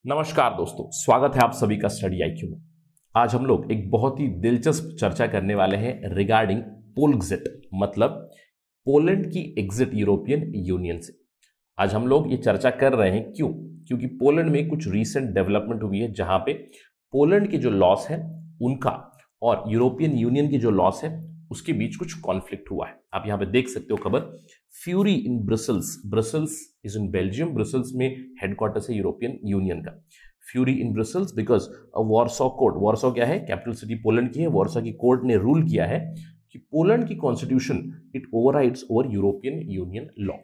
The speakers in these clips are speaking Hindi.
नमस्कार दोस्तों, स्वागत है आप सभी का स्टडी आईक्यू में। आज हम लोग एक बहुत ही दिलचस्प चर्चा करने वाले हैं रिगार्डिंग पोलग्जिट, मतलब पोलैंड की एग्जिट यूरोपियन यूनियन से। आज हम लोग ये चर्चा कर रहे हैं क्योंकि पोलैंड में कुछ रीसेंट डेवलपमेंट हुई है जहां पे पोलैंड के जो लॉस है उनका और यूरोपियन यूनियन की जो लॉस है उसके बीच कुछ कॉन्फ्लिक्ट हुआ है। आप यहां पे देख सकते हो खबर, fury in Brussels. Brussels is in Belgium, Brussels में हेडक्वार्टर्स है यूरोपियन यूनियन का। Fury in Brussels because Warsaw court, Warsaw क्या है, कैपिटल सिटी पोलैंड की है, वॉर्सो की कोर्ट ने रूल किया है कि पोलैंड की constitution it overrides over European Union law.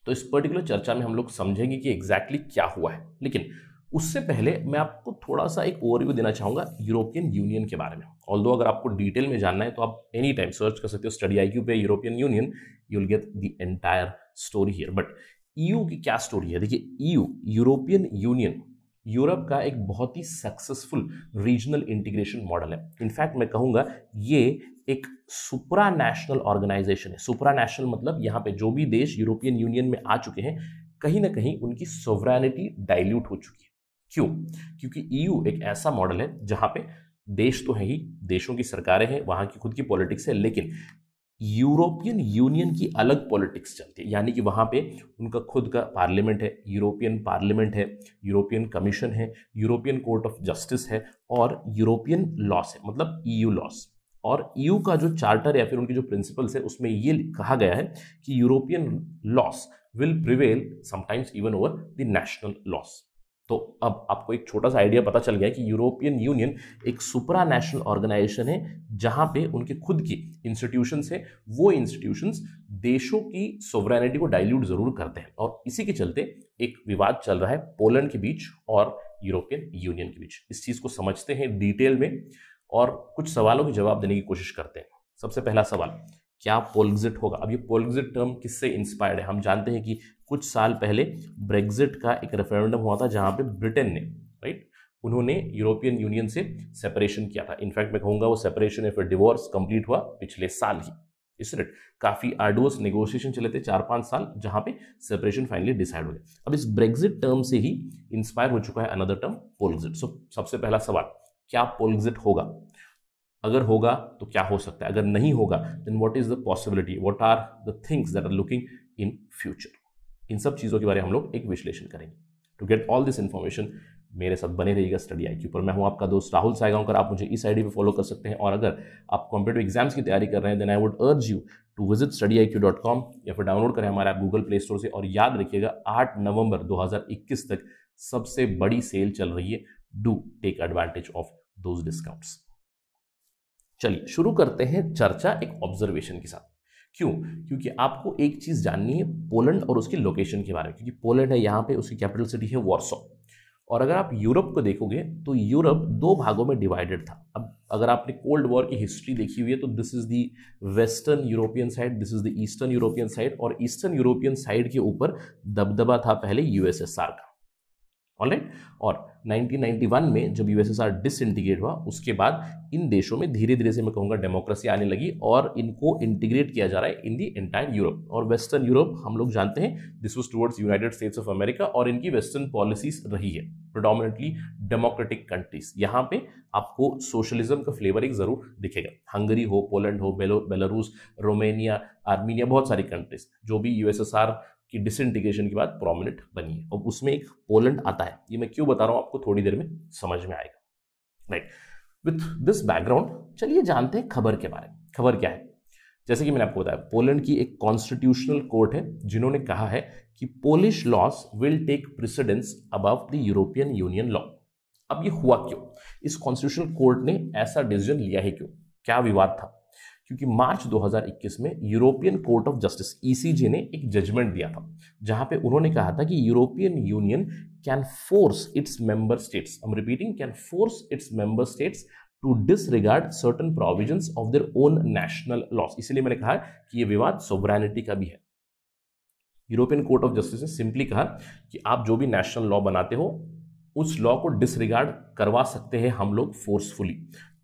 तो इस पर्टिकुलर चर्चा में हम लोग समझेंगे कि एग्जैक्टली क्या हुआ है, लेकिन उससे पहले मैं आपको थोड़ा सा एक ओवरव्यू देना चाहूंगा यूरोपियन यूनियन के बारे में। ऑल्दो अगर आपको डिटेल में जानना है तो आप एनी टाइम सर्च कर सकते हो स्टडी आईक्यू पे European union, you will get the entire story here. But EU की क्या स्टोरी है, देखिए ईयू यूरोपियन यूनियन यूरोप का एक बहुत ही सक्सेसफुल रीजनल इंटीग्रेशन मॉडल है। इनफैक्ट मैं कहूंगा ये एक सुप्रा नेशनल ऑर्गेनाइजेशन है। सुप्रा नेशनल मतलब यहाँ पे जो भी देश यूरोपियन यूनियन में आ चुके हैं कहीं ना कहीं उनकी सोवरेनिटी डाइल्यूट हो चुकी है। क्यों? क्योंकि ईयू एक ऐसा मॉडल है जहां पे देश तो है ही, देशों की सरकारें हैं, वहां की खुद की पॉलिटिक्स है, लेकिन यूरोपियन यूनियन की अलग पॉलिटिक्स चलती है। यानी कि वहां पे उनका खुद का पार्लियामेंट है, यूरोपियन पार्लियामेंट है, यूरोपियन कमीशन है, यूरोपियन कोर्ट ऑफ जस्टिस है और यूरोपियन लॉस है, मतलब ईयू लॉस। और ईयू का जो चार्टर या फिर उनकी जो प्रिंसिपल्स है उसमें ये कहा गया है कि European loss will prevail sometimes even over the national loss. तो अब आपको एक छोटा सा आइडिया पता चल गया कि यूरोपियन यूनियन एक सुपरा नेशनल ऑर्गेनाइजेशन है जहां पे उनके खुद की इंस्टीट्यूशंस है, वो इंस्टीट्यूशंस देशों की सोवरेनिटी को डाइल्यूट जरूर करते हैं। और इसी के चलते एक विवाद चल रहा है पोलैंड के बीच और यूरोपियन यूनियन के बीच। इस चीज को समझते हैं डिटेल में और कुछ सवालों के जवाब देने की कोशिश करते हैं। सबसे पहला सवाल, क्या पोलग्जिट होगा? अब ये पोलग्जिट टर्म किससे इंस्पायर्ड है? हम जानते हैं कि कुछ साल पहले ब्रेक्जिट का एक रेफरेंडम हुआ था जहां पे ब्रिटेन ने, राइट, उन्होंने यूरोपियन यूनियन से सेपरेशन किया था। इनफैक्ट मैं कहूंगा वो सेपरेशन या फिर डिवोर्स कंप्लीट हुआ पिछले साल ही। इसलिए काफी आर्डुअस नेगोशिएशन चले थे 4-5 साल, जहां पे सेपरेशन फाइनली डिसाइड हो गया। अब इस ब्रेक्जिट टर्म से ही इंस्पायर हो चुका है अनदर टर्म पोलग्जिट। सो सबसे पहला सवाल, क्या पोलग्जिट होगा? अगर होगा तो क्या हो सकता है? अगर नहीं होगा then what is the possibility, what are the things that are looking in future? इन सब चीजों के बारे में हम लोग एक विश्लेषण करेंगे। To get all this information मेरे साथ बने रहिएगा स्टडी आईक्यू पर। मैं हूं आपका दोस्त राहुल सायगांवकर। आप मुझे इस आईडी पे फॉलो कर सकते हैं और अगर आप कॉम्पिटिटिव एग्जाम्स की तैयारी कर रहे हैं then I would urge you to visit studyIQ.com या फिर डाउनलोड करें हमारा ऐप गूगल प्ले स्टोर से। और याद रखिएगा 8 नवंबर 2021 तक सबसे बड़ी सेल चल रही है। Do take advantage of those discounts. चलिए शुरू करते हैं चर्चा एक ऑब्जर्वेशन के साथ। क्यों? क्योंकि आपको एक चीज जाननी है पोलैंड और उसकी लोकेशन के बारे में, क्योंकि पोलैंड है यहाँ पे, उसकी कैपिटल सिटी है वॉर्सो। और अगर आप यूरोप को देखोगे तो यूरोप 2 भागों में डिवाइडेड था। अब अगर आपने कोल्ड वॉर की हिस्ट्री देखी हुई है तो this is the western European side, this is the eastern European side, और ईस्टर्न यूरोपियन साइड के ऊपर दबदबा था पहले यूएसएसआर का। ऑलराइट, और 1991 में जब यूएसएसआर डिसइंटीग्रेट हुआ उसके बाद इन देशों में धीरे धीरे से मैं कहूंगा डेमोक्रेसी आने लगी और इनको इंटीग्रेट किया जा रहा है इन दी एंटायर यूरोप। और वेस्टर्न यूरोप हम लोग जानते हैं this was towards United states of America, और इनकी वेस्टर्न पॉलिसीज रही है प्रेडोमिनेटली डेमोक्रेटिक कंट्रीज। यहाँ पे आपको सोशलिज्म का फ्लेवर एक जरूर दिखेगा। हंगरी हो, पोलैंड हो, बेलारूस, रोमानिया, आर्मीनिया, बहुत सारी कंट्रीज जो भी यूएसएसआर की डिसइंटीग्रेशन के बाद प्रोमिनेंट बनी है, और उसमें एक पोलैंड आता है। ये मैं क्यों बता रहा हूं आपको थोड़ी देर में समझ में आएगा। राइट, विथ दिस बैकग्राउंड चलिए जानते हैं खबर के बारे में। खबर क्या है? जैसे कि मैंने आपको बताया, पोलैंड की एक कॉन्स्टिट्यूशनल कोर्ट है जिन्होंने कहा है कि Polish laws will take precedence above the European Union law. अब ये हुआ क्यों? इस कॉन्स्टिट्यूशनल कोर्ट ने ऐसा डिसीजन लिया है क्यों? क्या विवाद था? क्योंकि मार्च 2021 में यूरोपियन कोर्ट ऑफ जस्टिस ईसीजे ने एक जजमेंट दिया था जहां पे उन्होंने कहा था कि European Union can force its member states, I am repeating, can force its member states to disregard certain provisions of their own national laws. इसलिए मैंने कहा कि यह विवाद सोवरेनिटी का भी है। यूरोपियन कोर्ट ऑफ जस्टिस ने सिंपली कहा कि आप जो भी नेशनल लॉ बनाते हो उस लॉ को डिसरिगार्ड करवा सकते हैं हम लोग फोर्सफुली।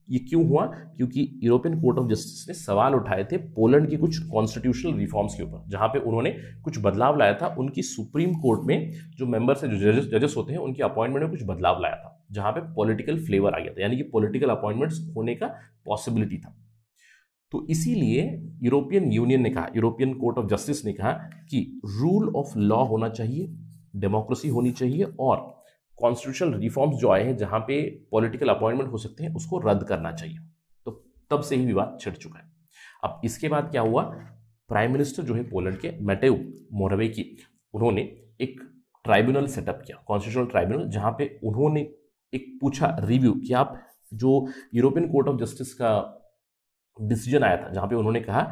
ये क्यों हुआ? क्योंकि यूरोपियन कोर्ट ऑफ जस्टिस ने सवाल उठाए थे पोलैंड की कुछ कॉन्स्टिट्यूशनल रिफॉर्म्स के ऊपर, जहां पे उन्होंने कुछ बदलाव लाया था। उनकी सुप्रीम कोर्ट में जो मेंबर्स है, जो जजेस होते हैं, उनकी अपॉइंटमेंट में कुछ बदलाव लाया था, जहां पे पॉलिटिकल फ्लेवर आ गया था, यानी कि पॉलिटिकल अपॉइंटमेंट्स होने का पॉसिबिलिटी था। तो इसीलिए यूरोपियन यूनियन ने कहा, यूरोपियन कोर्ट ऑफ जस्टिस ने कहा कि रूल ऑफ लॉ होना चाहिए, डेमोक्रेसी होनी चाहिए, और कॉन्स्टिट्यूशनल रिफॉर्म्स जो आए हैं जहां पे पॉलिटिकल अपॉइंटमेंट हो सकते हैं, उसको रद्द करना चाहिए। तो तब से ही विवाद छिड़ चुका है। अब इसके बाद क्या हुआ? प्राइम मिनिस्टर जो है पोलैंड के, मैटेउ मोरावेकी, उन्होंने एक ट्राइब्यूनल सेटअप किया, कॉन्स्टिट्यूशनल ट्राइब्यूनल, जहां पे उन्होंने एक पूछा रिव्यू कि आप जो यूरोपियन कोर्ट ऑफ जस्टिस का डिसीजन आया था, जहां पे उन्होंने कहा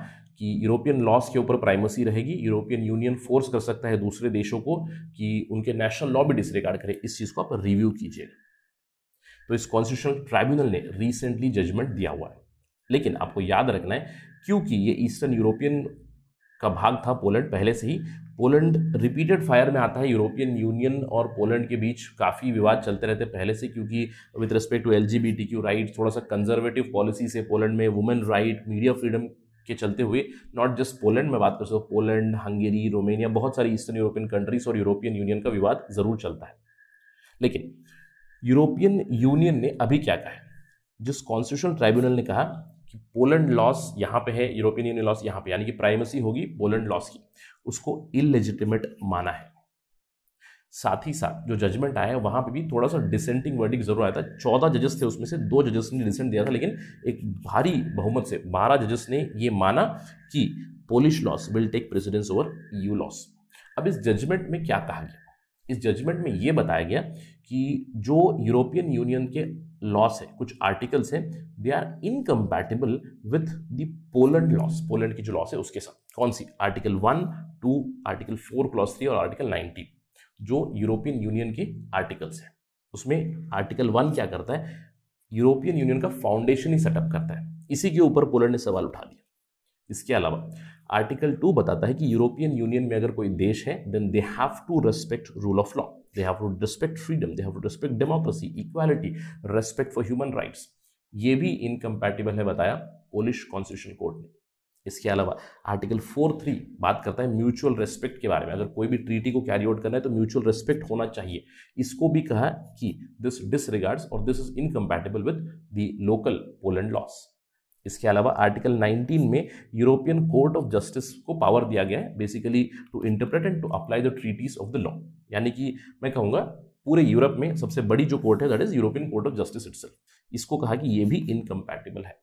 कि यूरोपियन लॉस के ऊपर प्राइमेसी रहेगी, यूरोपियन यूनियन फोर्स कर सकता है दूसरे देशों को कि उनके नेशनल लॉ भी डिसरिगार्ड करे, इस चीज को आप रिव्यू कीजिएगा। तो इस कॉन्स्टिट्यूशनल ट्राइब्यूनल ने रिसेंटली जजमेंट दिया हुआ है। लेकिन आपको याद रखना है, क्योंकि ये ईस्टर्न यूरोपियन का भाग था पोलैंड पहले से ही, पोलैंड रिपीटेड फायर में आता है। यूरोपियन यूनियन और पोलैंड के बीच काफ़ी विवाद चलते रहते पहले से, क्योंकि with respect to LGBTQ right, थोड़ा सा कंजर्वेटिव पॉलिसी से पोलैंड में वुमेन राइट, मीडिया फ्रीडम के चलते हुए, नॉट जस्ट पोलैंड में बात कर सकते हो, पोलैंड, हंगेरी, रोमेनिया, बहुत सारी ईस्टर्न यूरोपियन कंट्रीज और यूरोपियन यूनियन का विवाद जरूर चलता है। लेकिन यूरोपियन यूनियन ने अभी क्या कहा है? जिस कॉन्स्टिट्यूशनल ट्राइब्यूनल ने कहा कि पोलैंड लॉस यहाँ पे है, यूरोपियन यूनियन लॉस यहाँ पे, यानी कि प्राइमेसी होगी पोलैंड लॉस की, उसको इललेजिटिमेट माना है। साथ ही साथ जो जजमेंट आया है वहां पे भी थोड़ा सा डिसेंटिंग वर्डिक्ट जरूर आया था। 14 जजेस थे, उसमें से 2 जजेस ने डिसेंट दिया था, लेकिन एक भारी बहुमत से 12 जजेस ने ये माना कि Polish laws will take precedence over EU laws. अब इस जजमेंट में क्या कहा गया? इस जजमेंट में ये बताया गया कि जो यूरोपियन यूनियन के लॉस है, कुछ आर्टिकल्स हैं, they are incompatible with the Poland laws, Poland की जो लॉस है उसके साथ। कौन सी? आर्टिकल 1, 2, आर्टिकल 4 क्लॉज 3 और आर्टिकल 19, जो यूरोपियन यूनियन के आर्टिकल्स हैं। उसमें आर्टिकल 1 क्या करता है? यूरोपियन यूनियन का फाउंडेशन ही सेटअप करता है, इसी के ऊपर पोलैंड ने सवाल उठा दिया। इसके अलावा आर्टिकल 2 बताता है कि यूरोपियन यूनियन में अगर कोई देश है, then they have to respect rule of law, they have to respect freedom, they have to respect democracy, equality, respect for human rights. ये भी इनकम्पैटिबल है, बताया पोलिश कॉन्स्टिट्यूशन कोर्ट ने। इसके अलावा आर्टिकल 4.3 बात करता है म्यूचुअल रेस्पेक्ट के बारे में। अगर कोई भी ट्रीटी को कैरी आउट करना है तो म्यूचुअल रेस्पेक्ट होना चाहिए। इसको भी कहा कि दिस डिसरिगार्ड्स और this is incompatible with the local Poland laws. इसके अलावा आर्टिकल 19 में यूरोपियन कोर्ट ऑफ जस्टिस को पावर दिया गया है, basically to interpret and to apply the treaties of the law. यानी कि मैं कहूंगा पूरे यूरोप में सबसे बड़ी जो कोर्ट है, that is European Court of justice itself. इसको कहा कि ये भी इनकम्पैटिबल है।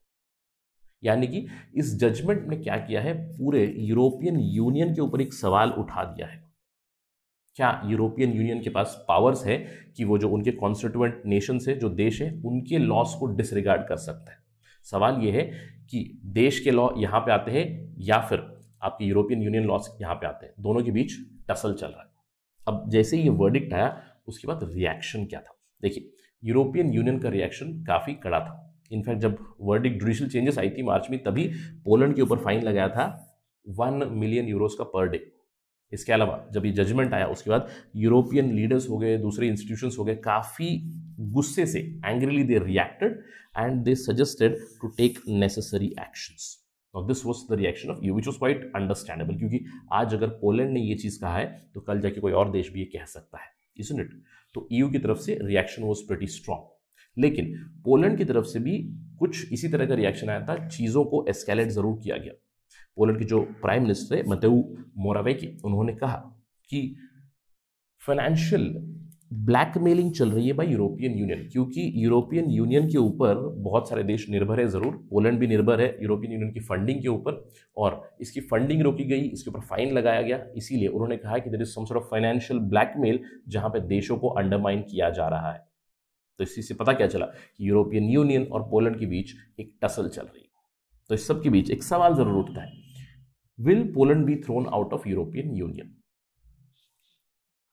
यानी कि इस जजमेंट ने क्या किया है? पूरे यूरोपियन यूनियन के ऊपर एक सवाल उठा दिया है। क्या यूरोपियन यूनियन के पास पावर्स है कि वो जो उनके कॉन्स्टिट्यूएंट नेशंस है, जो देश है, उनके लॉस को डिसरिगार्ड कर सकता है? सवाल ये है कि देश के लॉ यहाँ पे आते हैं या फिर आपके यूरोपियन यूनियन लॉस यहाँ पे आते हैं, दोनों के बीच टसल चल रहा है। अब जैसे ही ये वर्डिक्ट आया, उसके बाद रिएक्शन क्या था? देखिए, यूरोपियन यूनियन का रिएक्शन काफ़ी कड़ा था। इनफैक्ट जब वर्डिक्ट जुडिशियल चेंजेस आई थी मार्च में, तभी पोलैंड के ऊपर फाइन लगाया था 1 मिलियन यूरोस का पर डे। इसके अलावा जब ये जजमेंट आया, उसके बाद यूरोपियन लीडर्स हो गए, दूसरे इंस्टीट्यूशंस हो गए, काफ़ी गुस्से से, angrily they reacted and they suggested to take necessary actions. Now this was the reaction of EU, which was quite understandable, क्योंकि आज अगर पोलैंड ने ये चीज़ कहा है तो कल जाके कोई और देश भी ये कह सकता है, इजंट इट? तो EU की तरफ से रिएक्शन वाज प्रीटी स्ट्रॉन्ग। लेकिन पोलैंड की तरफ से भी कुछ इसी तरह का रिएक्शन आया था, चीज़ों को एस्केलेट जरूर किया गया। पोलैंड के जो प्राइम मिनिस्टर है मैटेउ मोरावेकी, उन्होंने कहा कि फाइनेंशियल ब्लैकमेलिंग चल रही है बाय यूरोपियन यूनियन, क्योंकि यूरोपियन यूनियन के ऊपर बहुत सारे देश निर्भर है, जरूर पोलैंड भी निर्भर है यूरोपियन यूनियन की फंडिंग के ऊपर, और इसकी फंडिंग रोकी गई, इसके ऊपर फाइन लगाया गया। इसीलिए उन्होंने कहा कि there is some sort of financial blackmail, जहां पे देशों को अंडरमाइन किया जा रहा है। तो इसी से पता क्या चला कि यूरोपियन यूनियन और पोलैंड के बीच एक टसल चल रही है। तो इस सब के बीच एक सवाल जरूर उठता है, will Poland be thrown out of European Union?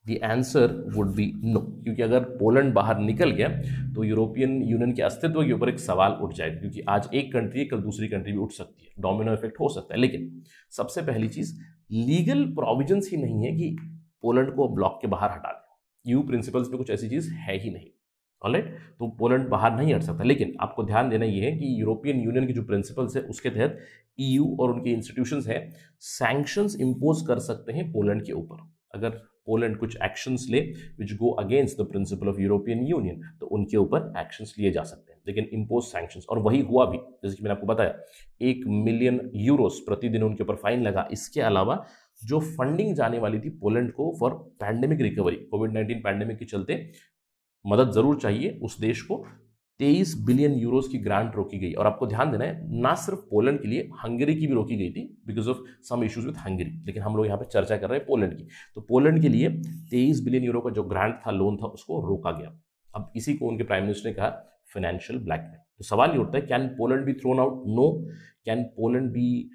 The answer would be no, क्योंकि अगर पोलैंड बाहर निकल गया तो यूरोपियन यूनियन के अस्तित्व के ऊपर एक सवाल उठ जाएगा, क्योंकि आज एक कंट्री है, कल दूसरी कंट्री भी उठ सकती है, डोमिनो इफेक्ट हो सकता है। लेकिन सबसे पहली चीज, लीगल प्रोविजंस ही नहीं है कि पोलैंड को ब्लॉक के बाहर हटा दें। EU प्रिंसिपल्स में कुछ ऐसी चीज है ही नहीं। ऑलराइट, तो पोलैंड बाहर नहीं हट सकता। लेकिन आपको ध्यान देना ये है कि यूरोपियन यूनियन की जो प्रिंसिपल्स है उसके तहत ईयू और उनके इंस्टीट्यूशंस हैं सैंक्शंस इंपोज कर सकते हैं पोलैंड के ऊपर। अगर पोलैंड कुछ एक्शंस ले which go against the principle of European Union तो उनके ऊपर एक्शंस लिए जा सकते हैं, लेकिन इंपोज सैंक्शंस, और वही हुआ भी। जैसे कि मैंने आपको बताया 1 मिलियन यूरोस प्रतिदिन उनके ऊपर फाइन लगा। इसके अलावा जो फंडिंग जाने वाली थी पोलैंड को for pandemic recovery, covid pandemic के चलते मदद जरूर चाहिए उस देश को, 23 बिलियन यूरोस की ग्रांट रोकी गई। और आपको ध्यान देना है ना सिर्फ पोलैंड के लिए, हंगरी की भी रोकी गई थी because of some issues with Hungary, लेकिन हम लोग यहाँ पे चर्चा कर रहे हैं पोलैंड की। तो पोलैंड के लिए 23 बिलियन यूरो का जो ग्रांट था, लोन था, उसको रोका गया। अब इसी को उनके प्राइम मिनिस्टर ने कहा फाइनेंशियल ब्लैकमेल। तो सवाल ये उठता है, can Poland be thrown out? No. Can Poland be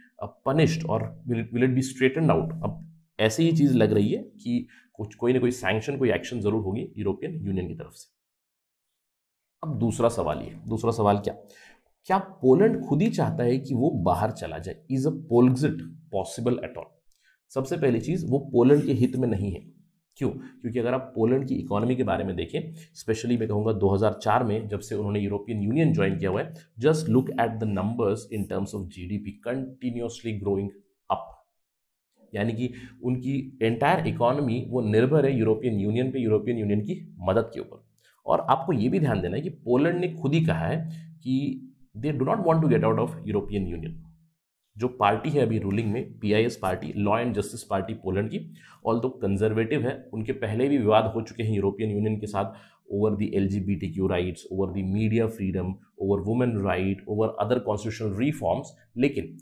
punished और will it be straighten out? अब ऐसी ही चीज लग रही है कि कुछ कोई ना कोई सैंक्शन, कोई एक्शन जरूर होगी यूरोपियन यूनियन की तरफ से। अब दूसरा सवाल ये, दूसरा सवाल क्या पोलैंड खुद ही चाहता है कि वो बाहर चला जाए? Is a Polexit possible at all? सबसे पहली चीज, वो पोलैंड के हित में नहीं है। क्यों? क्योंकि अगर आप पोलैंड की इकोनॉमी के बारे में देखें, स्पेशली मैं कहूंगा 2004 में जब से उन्होंने यूरोपियन यूनियन ज्वाइन किया हुआ है, just look at the numbers in terms of GDP, continuously growing up. यानी कि उनकी एंटायर इकोनॉमी वो निर्भर है यूरोपियन यूनियन पे, यूरोपियन यूनियन की मदद के ऊपर। और आपको ये भी ध्यान देना है कि पोलैंड ने खुद ही कहा है कि they do not want to get out of European Union. जो पार्टी है अभी रूलिंग में, PIS party, Law and Justice party Poland की, ऑल्दो कंजर्वेटिव है, उनके पहले भी विवाद हो चुके हैं यूरोपियन यूनियन के साथ over the LGBTQ rights, over the media freedom, over women right, over other constitutional reforms. लेकिन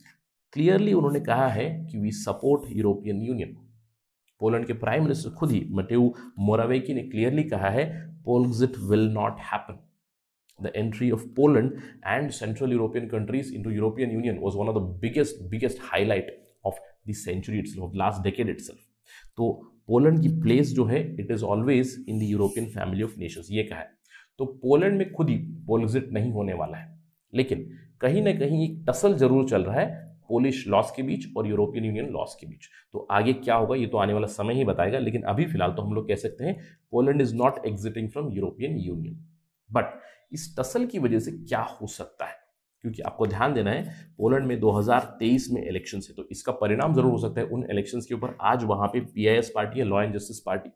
क्लियरली उन्होंने कहा है कि we support European Union. Poland के प्राइम मिनिस्टर खुद ही मटेउ मोरावेकी ने क्लियरली कहा है Polexit will not happen. The entry of Poland and Central European countries into European Union was one of the biggest highlight of the century itself, of last decade itself. तो पोलैंड की प्लेस जो है it is always in the European family of Nations, ये कहा है। तो पोलैंड में खुद ही पोलग्जिट नहीं होने वाला है, लेकिन कहीं ना कहीं एक टसल जरूर चल रहा है पोलिश लॉस के बीच और यूरोपियन यूनियन लॉस के बीच। तो आगे क्या होगा ये तो आने वाला समय ही बताएगा, लेकिन अभी फिलहाल तो हम लोग कह सकते हैं Poland is not exiting from European union. But इस टसल की वजह से क्या हो सकता है? क्योंकि आपको ध्यान देना है पोलैंड में 2023 में इलेक्शंस है, तो इसका परिणाम जरूर हो सकता है उन इलेक्शंस के ऊपर। आज वहां पे पीआईएस पार्टी है, लॉ एंड जस्टिस पार्टी,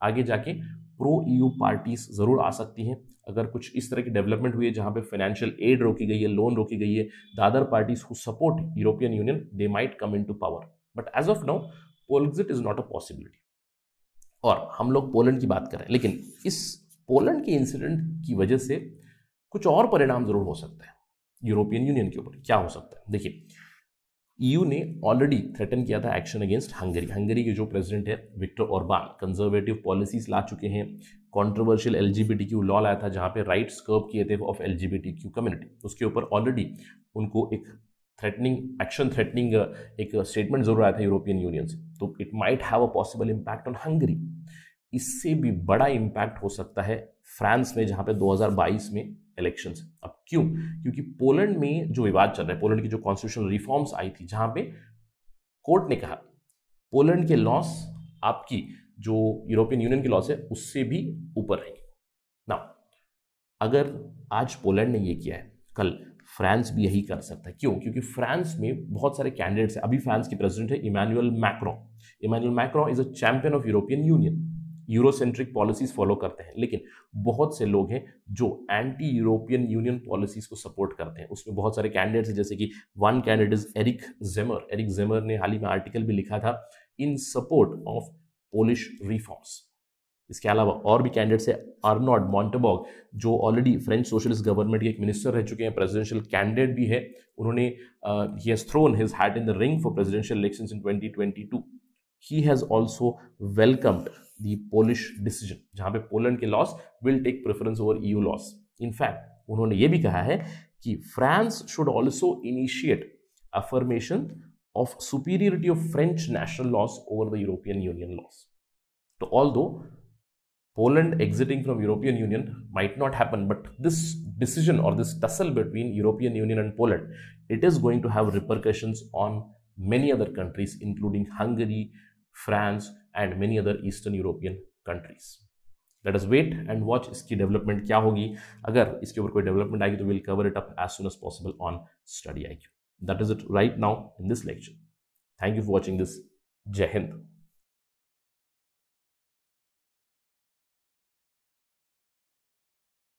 आगे जाके प्रो ईयू पार्टीज जरूर आ सकती हैं। अगर कुछ इस तरह की डेवलपमेंट हुई है जहां पे फाइनेंशियल एड रोकी गई है, लोन रोकी गई है, the other parties who support European Union they might come into power. But as of now Polexit is not a possibility. और हम लोग पोलैंड की बात कर रहे हैं, लेकिन इस पोलैंड के इंसिडेंट की वजह से कुछ और परिणाम जरूर हो सकता है यूरोपियन यूनियन के ऊपर। क्या हो सकता है? देखिए, ईयू ने ऑलरेडी थ्रेटन किया था एक्शन अगेंस्ट हंगरी। हंगरी के जो प्रेसिडेंट है विक्टर ओरबान, कंजर्वेटिव पॉलिसीज ला चुके हैं, कंट्रोवर्शियल एलजीबीटीक्यू लॉ लाया था जहां पे राइट्स कर्व किए थे ऑफ एलजीबीटीक्यू कम्युनिटी। उसके ऊपर ऑलरेडी उनको एक थ्रेटनिंग एक स्टेटमेंट जरूर आया था यूरोपियन यूनियन से। तो it might have a possible impact on Hungary. इससे भी बड़ा इम्पैक्ट हो सकता है फ्रांस में, जहां पे 2022 में इलेक्शंस। अब क्यों? क्योंकि पोलैंड में जो विवाद चल रहा है, पोलैंड की जो कॉन्स्टिट्यूशनल रिफॉर्म्स आई थी, जहां पे कोर्ट ने कहा पोलैंड के लॉस आपकी जो यूरोपियन यूनियन के लॉस है उससे भी ऊपर रहेंगे। ना अगर आज पोलैंड ने ये किया है, कल फ्रांस भी यही कर सकता है। क्यों? क्योंकि फ्रांस में बहुत सारे कैंडिडेट्स हैं। अभी फ्रांस की प्रेसिडेंट है Emmanuel Macron. Emmanuel Macron is a champion of European Union, Eurocentric policies follow करते हैं, लेकिन बहुत से लोग हैं जो एंटी यूरोपियन यूनियन पॉलिसीज को सपोर्ट करते हैं। उसमें बहुत सारे कैंडिडेट्स हैं, जैसे कि one candidate is Eric Zemmour. Eric Zemmour ने हाल ही में आर्टिकल भी लिखा था in support of Polish reforms. इसके अलावा और भी कैंडिडेट्स है, अर्नोल्ड मॉन्टेबॉग जो ऑलरेडी फ्रेंच सोशलिस्ट गवर्नमेंट के एक मिनिस्टर रह चुके हैं, प्रेसिडेंशियल कैंडिडेट भी है। उन्होंने he has thrown his hat in the ring for presidential elections in 2022। He has also welcomed the Polish decision, जहां पे पोलैंड के laws will take preference over EU laws. In fact उन्होंने ये भी कहा है कि France should also initiate affirmation of superiority of French national laws over the European Union laws. तो although Poland exiting from European Union might not happen, but this decision or this tussle between European Union and Poland, it is going to have repercussions on many other countries, including Hungary, France, and many other Eastern European countries. Let us wait and watch इसकी डेवलपमेंट क्या होगी. अगर इसके ऊपर कोई डेवलपमेंट आएगी तो will cover it up as soon as possible on Study IQ. That is it right now in this lecture. Thank you for watching this. Jai Hind.